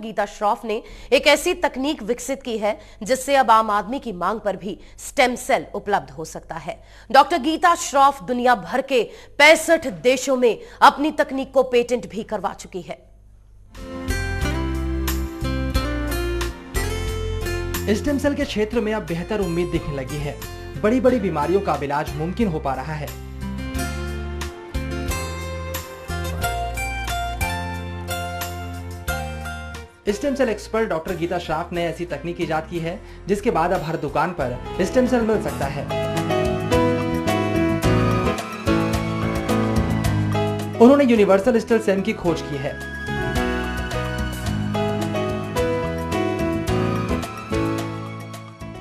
गीता श्रॉफ ने एक ऐसी तकनीक विकसित की है जिससे अब आम आदमी की मांग पर भी स्टेम सेल उपलब्ध हो सकता है। डॉक्टर गीता श्रॉफ दुनिया भर के 65 देशों में अपनी तकनीक को पेटेंट भी करवा चुकी है। स्टेम सेल के क्षेत्र में अब बेहतर उम्मीद दिखने लगी है। बड़ी बड़ी बीमारियों का इलाज मुमकिन हो पा रहा है। Stem cell expert doctor Geeta Shroff ने ऐसी तकनीक इजाद की है जिसके बाद अब हर दुकान पर स्टेम सेल मिल सकता है। उन्होंने यूनिवर्सल स्टेम सेल की खोज की है।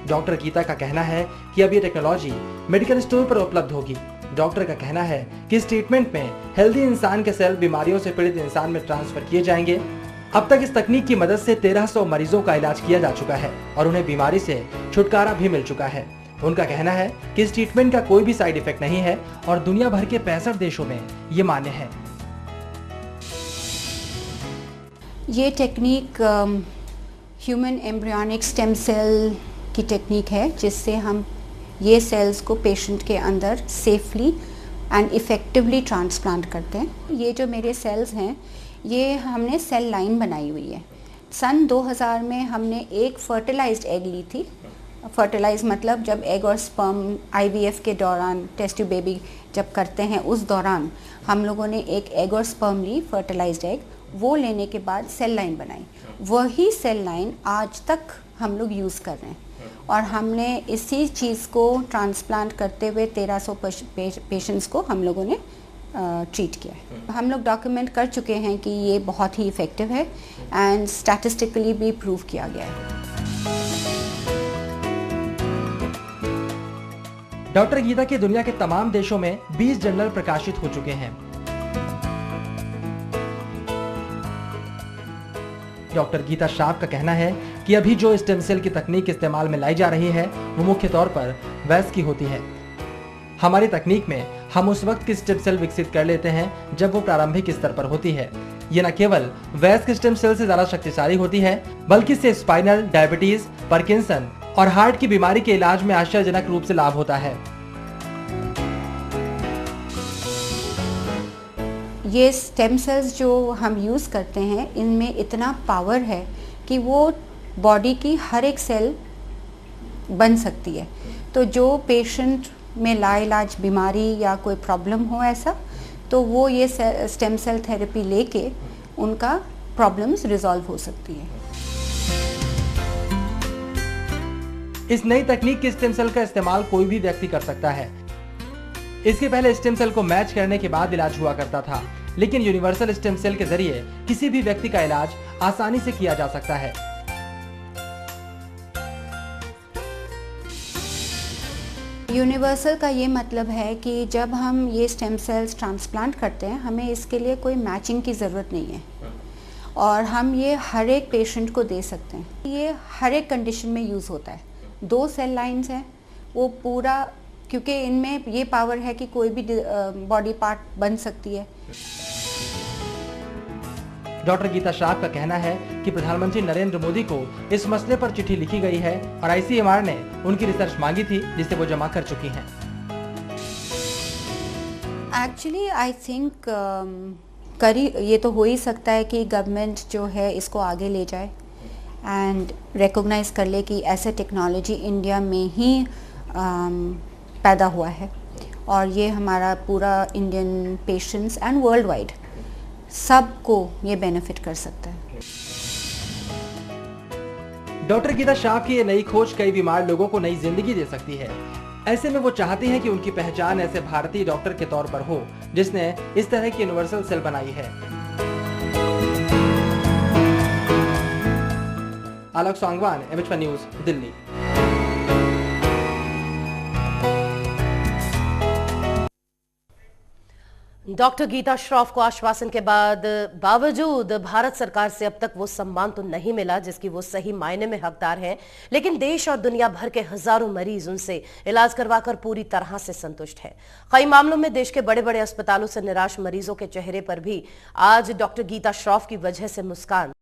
डॉक्टर गीता का कहना है कि अब ये टेक्नोलॉजी मेडिकल स्टोर पर उपलब्ध होगी। डॉक्टर का कहना है कि इस ट्रीटमेंट में हेल्दी इंसान के सेल बीमारियों से पीड़ित इंसान में ट्रांसफर किए जाएंगे। अब तक इस तकनीक की मदद से 1300 मरीजों का इलाज किया जा चुका है और उन्हें बीमारी से छुटकारा भी मिल चुका है। उनका कहना है कि इस ट्रीटमेंट का कोई भी साइड इफेक्ट नहीं है और दुनिया भर के 65 देशों में ये मान्य है। ये technique human embryonic stem cell की टेक्निक है जिससे हम ये सेल्स को पेशेंट के अंदर सेफली एंड इफ़ेक्टिवली ट्रांसप्लांट करते हैं। ये जो मेरे सेल्स हैं ये हमने सेल लाइन बनाई हुई है। सन 2000 में हमने एक फर्टिलाइज्ड एग ली थी। फर्टिलाइज मतलब जब एग और स्पर्म आईवीएफ के दौरान टेस्ट ट्यूब बेबी जब करते हैं उस दौरान हम लोगों ने एक एग और स्पर्म ली, फर्टिलाइज्ड एग, वो लेने के बाद सेल लाइन बनाई। वही सेल लाइन आज तक हम लोग यूज़ कर रहे हैं और हमने इसी चीज़ को ट्रांसप्लांट करते हुए 1300 पेशेंट्स को हम लोगों ने ट्रीट किया है। हम लोग डॉक्यूमेंट कर चुके हैं कि ये बहुत ही इफ़ेक्टिव है एंड स्टैटिस्टिकली भी प्रूव किया गया है। डॉक्टर गीता की दुनिया के तमाम देशों में 20 जर्नल प्रकाशित हो चुके हैं। डॉक्टर गीता श्रॉफ का कहना है कि अभी जो स्टेम सेल की तकनीक इस्तेमाल में लाई जा रही है वो मुख्य तौर पर वयस्क की होती है। हमारी तकनीक में हम उस वक्त की स्टेम सेल विकसित कर लेते हैं जब वो प्रारंभिक स्तर पर होती है। ये न केवल वयस्क स्टेम सेल से ज्यादा शक्तिशाली होती है बल्कि इससे स्पाइनल, डायबिटीज, पार्किंसन और हार्ट की बीमारी के इलाज में आश्चर्यजनक रूप से लाभ होता है। ये स्टेम सेल्स जो हम यूज़ करते हैं इनमें इतना पावर है कि वो बॉडी की हर एक सेल बन सकती है। तो जो पेशेंट में लाइलाज बीमारी या कोई प्रॉब्लम हो ऐसा तो वो ये स्टेम सेल थेरेपी लेके उनका प्रॉब्लम्स रिजॉल्व हो सकती है। इस नई तकनीक के स्टेम सेल का इस्तेमाल कोई भी व्यक्ति कर सकता है। इसके पहले स्टेम सेल को मैच करने के बाद इलाज हुआ करता था, लेकिन यूनिवर्सल स्टेम सेल के जरिए किसी भी व्यक्ति का इलाज आसानी से किया जा सकता है। यूनिवर्सल का ये मतलब है कि जब हम ये स्टेम सेल्स ट्रांसप्लांट करते हैं हमें इसके लिए कोई मैचिंग की ज़रूरत नहीं है और हम ये हर एक पेशेंट को दे सकते हैं। ये हर एक कंडीशन में यूज़ होता है। 2 सेल लाइंस हैं, वो पूरा, क्योंकि इनमें ये पावर है कि कोई भी बॉडी पार्ट बन सकती है। डॉक्टर गीता श्रॉफ का कहना है कि प्रधानमंत्री नरेंद्र मोदी को इस मसले पर चिट्ठी लिखी गई है और आईसीएमआर ने उनकी रिसर्च मांगी थी जिसे वो जमा कर चुकी हैं। एक्चुअली आई थिंक ये तो हो ही सकता है कि गवर्नमेंट जो है इसको आगे ले जाए एंड रिकॉग्नाइज कर ले कि ऐसे टेक्नोलॉजी इंडिया में ही पैदा हुआ है और ये हमारा पूरा Indian patients and world wide सबको ये बेनिफिट कर सकता है। डॉक्टर गीता श्रॉफ की ये नई खोज कई बीमार लोगों को नई जिंदगी दे सकती है। ऐसे में वो चाहती हैं कि उनकी पहचान ऐसे भारतीय डॉक्टर के तौर पर हो जिसने इस तरह की यूनिवर्सल सेल बनाई है। Alok Sangwan, MH1 news, Delhi. Doctor Geeta Shroff को आश्वासन के बावजूद भारत सरकार से अब तक वो सम्मान तो नहीं मिला जिसकी वो सही मायने में हकदार हैं, लेकिन देश और दुनिया भर के हजारों मरीज उनसे इलाज करवाकर पूरी तरह से संतुष्ट हैं। कई मामलों में देश के बड़े बड़े अस्पतालों से निराश मरीजों के चेहरे पर भी आज डॉक्टर गीता श्रॉफ की वजह से मुस्कान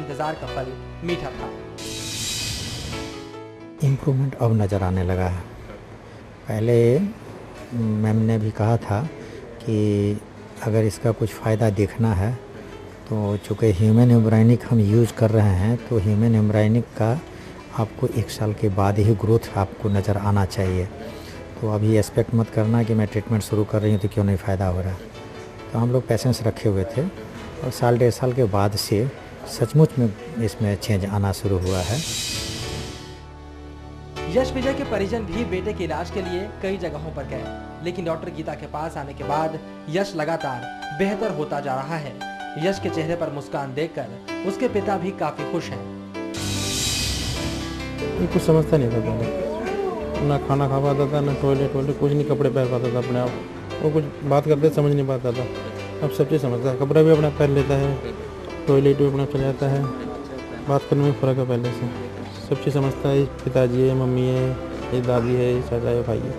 इंतजार का फल मीठा था। इम्प्रूवमेंट अब नज़र आने लगा है। पहले मैम ने भी कहा था कि अगर इसका कुछ फ़ायदा देखना है तो चूँकि ह्यूमन एम्ब्रायनिक हम यूज़ कर रहे हैं तो ह्यूमन एम्ब्रायनिक का आपको 1 साल के बाद ही ग्रोथ आपको नज़र आना चाहिए। तो अभी एक्सपेक्ट मत करना कि मैं ट्रीटमेंट शुरू कर रही हूँ तो क्यों नहीं फ़ायदा हो रहा। तो हम लोग पेशेंस रखे हुए थे और 1.5 साल के बाद से सचमुच में इसमें चेंज आना शुरू हुआ है। यश विजय के परिजन भी बेटे के इलाज के लिए कई जगहों पर गए, लेकिन डॉक्टर गीता के पास आने के बाद यश लगातार बेहतर होता जा रहा है। यश के चेहरे पर मुस्कान देखकर उसके पिता भी काफी खुश हैं। कुछ समझता नहीं था पहले, ना खाना खा पाता था, ना टॉयलेट कुछ नहीं, कपड़े पहन पाता था अपने आप। वो कुछ बात करते समझ नहीं पाता था, अब सब चीज़ समझता है। कपड़ा भी अपना पहन लेता है, टॉयलेट भी अपना चल जाता है, बात करने में फ़र्क है पहले से। सब चीज़ समझता है, पिताजी है, मम्मी है, ये दादी है, ये चाचा है, भाई है।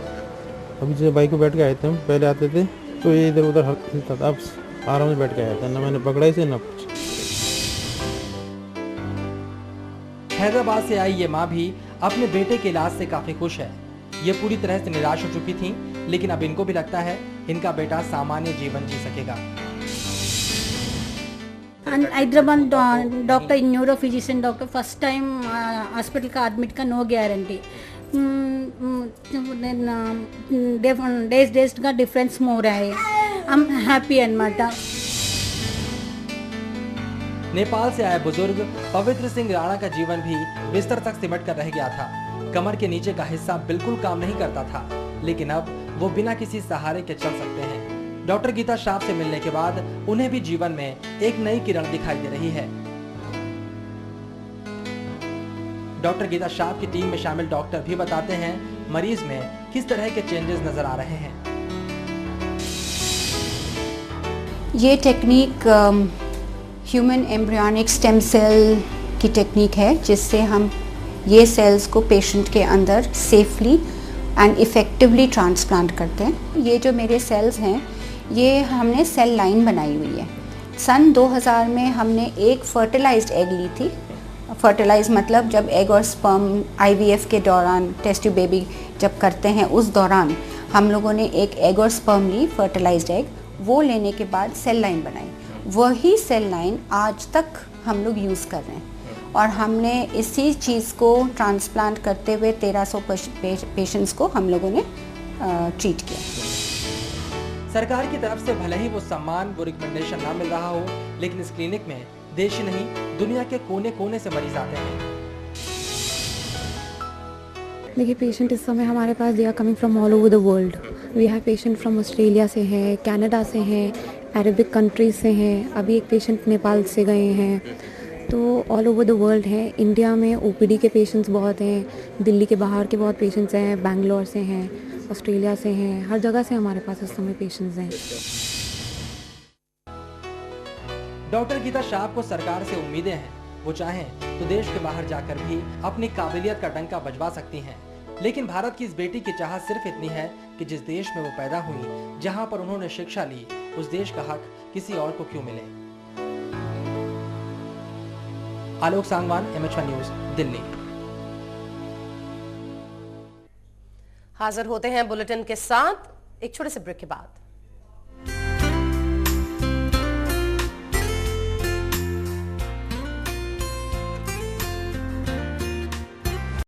अभी जैसे बाइक पे बैठ के आए थे हम, पहले आते थे तो ये इधर उधर हिलता था, अब आराम से बैठ के आया था, ना मैंने पकड़ा इसे ना कुछ। हैदराबाद से आई ये माँ भी अपने बेटे के इलाज से काफी खुश है। ये पूरी तरह से निराश हो चुकी थी, लेकिन अब इनको भी लगता है इनका बेटा सामान्य जीवन जी सकेगा। Hyderabad doctor neuro physician doctor first time hospital का एडमिट का नो गारंटी डेज का डिफरेंस हो रहा है। हम हैप्पी अन्नమాట। नेपाल से आए बुजुर्ग पवित्र सिंह राणा का जीवन भी बिस्तर तक सिमट कर रह गया था। कमर के नीचे का हिस्सा बिल्कुल काम नहीं करता था, लेकिन अब वो बिना किसी सहारे के चल सकते हैं। डॉक्टर गीता श्राफ से मिलने के बाद उन्हें भी जीवन में एक नई किरण दिखाई दे रही है। डॉक्टर गीता श्राफ की टीम में शामिल डॉक्टर भी बताते हैं मरीज में किस तरह के चेंजेस नजर आ रहे हैं। ये technique human embryonic stem cell की टेक्निक है, जिससे हम ये सेल्स को पेशेंट के अंदर सेफली एंड इफ़ेक्टिवली ट्रांसप्लांट करते हैं। ये जो मेरे सेल्स हैं, ये हमने सेल लाइन बनाई हुई है। सन 2000 में हमने एक फर्टिलाइज्ड एग ली थी। फर्टिलाइज मतलब जब एग और स्पर्म IVF के दौरान, टेस्ट ट्यूब बेबी जब करते हैं उस दौरान हम लोगों ने एक एग और स्पर्म ली, फर्टिलाइज्ड एग। वो लेने के बाद सेल लाइन बनाई। वही सेल लाइन आज तक हम लोग यूज़ कर रहे हैं और हमने इसी चीज़ को ट्रांसप्लांट करते हुए 1300 पेशेंट्स को हम लोगों ने ट्रीट किया। सरकार की तरफ से भले ही वो सम्मान, वो रिकमेंडेशन ना मिल रहा हो, लेकिन इस क्लिनिक में देश ही नहीं दुनिया के कोने कोने से मरीज आते हैं। देखिए, पेशेंट इस समय हमारे पास they are coming from all over the world. We have patient from Australia से है, कनाडा से हैं, अरबिक कंट्रीज से हैं, अभी एक पेशेंट नेपाल से गए हैं। तो ऑल ओवर द वर्ल्ड है। इंडिया में OPD के पेशेंट्स बहुत हैं, दिल्ली के बाहर के बहुत पेशेंट्स हैं, बैंगलोर से हैं, ऑस्ट्रेलिया से हैं, हर जगह से हमारे पास इस समय पेशेंट्स हैं। डॉक्टर गीता श्राफ को सरकार से उम्मीदें हैं। वो चाहें तो देश के बाहर जाकर भी अपनी काबिलियत का डंका बजवा सकती हैं। लेकिन भारत की इस बेटी की चाहत सिर्फ इतनी है कि जिस देश में वो पैदा हुई, जहां पर उन्होंने शिक्षा ली, उस देश का हक किसी और को क्यों मिले। आलोक सांगवान, MH1 न्यूज, दिल्ली। हाजिर होते हैं बुलेटिन के साथ एक छोटे से ब्रेक के बाद।